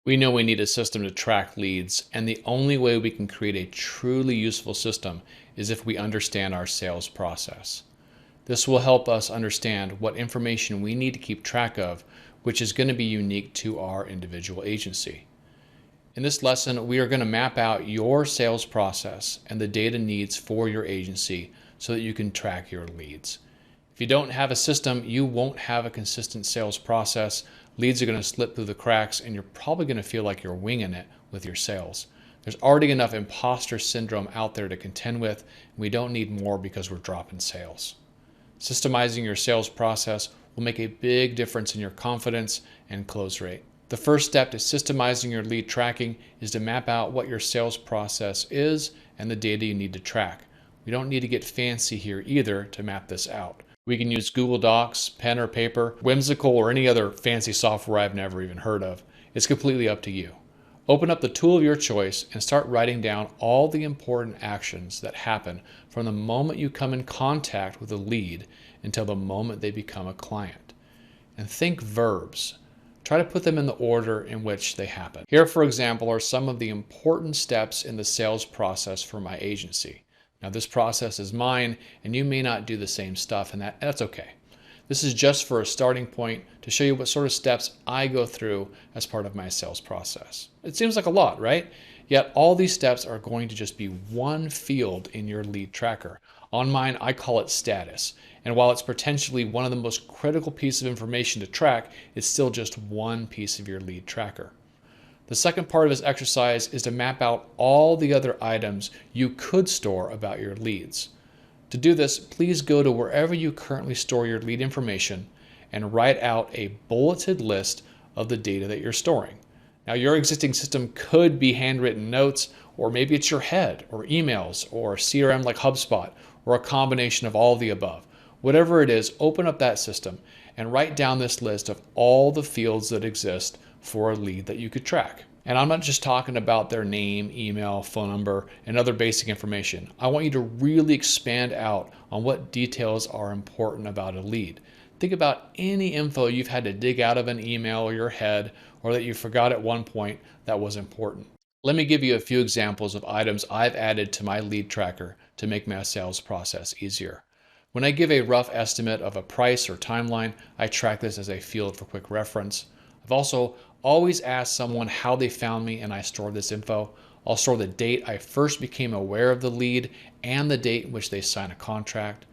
We know we need a system to track leads, and the only way we can create a truly useful system is if we understand our sales process. This will help us understand what information we need to keep track of, which is going to be unique to our individual agency. In this lesson, we are going to map out your sales process and the data needs for your agency so that you can track your leads. If you don't have a system, you won't have a consistent sales process. Leads are going to slip through the cracks, and you're probably going to feel like you're winging it with your sales. There's already enough imposter syndrome out there to contend with, and we don't need more because we're dropping sales. Systemizing your sales process will make a big difference in your confidence and close rate. The first step to systemizing your lead tracking is to map out what your sales process is and the data you need to track. We don't need to get fancy here either to map this out. We can use Google Docs, pen or paper, Whimsical, or any other fancy software I've never even heard of. It's completely up to you. Open up the tool of your choice and start writing down all the important actions that happen from the moment you come in contact with a lead until the moment they become a client. And think verbs. Try to put them in the order in which they happen. Here, for example, are some of the important steps in the sales process for my agency. Now, this process is mine, and you may not do the same stuff, and that's okay. This is just for a starting point to show you what sort of steps I go through as part of my sales process. It seems like a lot, right? Yet all these steps are going to just be one field in your lead tracker. On mine, I call it status. And while it's potentially one of the most critical pieces of information to track, it's still just one piece of your lead tracker. The second part of this exercise is to map out all the other items you could store about your leads. To do this, please go to wherever you currently store your lead information and write out a bulleted list of the data that you're storing. Now, your existing system could be handwritten notes, or maybe it's your head, or emails, or CRM like HubSpot, or a combination of all of the above. Whatever it is, open up that system and write down this list of all the fields that exist for a lead that you could track. And I'm not just talking about their name, email, phone number, and other basic information. I want you to really expand out on what details are important about a lead. Think about any info you've had to dig out of an email or your head, or that you forgot at one point that was important. Let me give you a few examples of items I've added to my lead tracker to make my sales process easier. When I give a rough estimate of a price or timeline, I track this as a field for quick reference. I've also always asked someone how they found me, and I store this info. I'll store the date I first became aware of the lead and the date in which they sign a contract.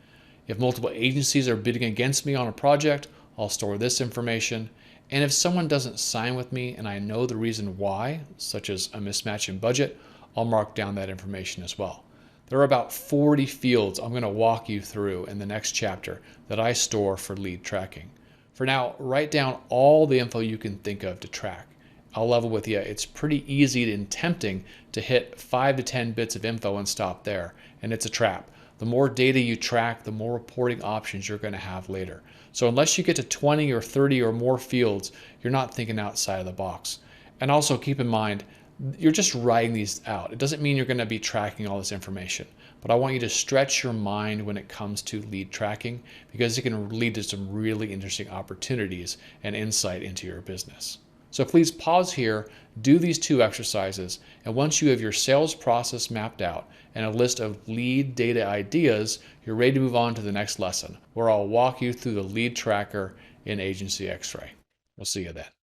If multiple agencies are bidding against me on a project, I'll store this information. And if someone doesn't sign with me and I know the reason why, such as a mismatch in budget, I'll mark down that information as well. There are about 40 fields I'm going to walk you through in the next chapter that I store for lead tracking. For now, write down all the info you can think of to track. I'll level with you, it's pretty easy and tempting to hit 5 to 10 bits of info and stop there, and it's a trap. The more data you track, the more reporting options you're going to have later. So unless you get to 20 or 30 or more fields, you're not thinking outside of the box. And also keep in mind, you're just writing these out. It doesn't mean you're going to be tracking all this information, but I want you to stretch your mind when it comes to lead tracking, because it can lead to some really interesting opportunities and insight into your business. So please pause here, do these two exercises, and once you have your sales process mapped out and a list of lead data ideas, you're ready to move on to the next lesson, where I'll walk you through the lead tracker in Agency X-Ray. We'll see you then.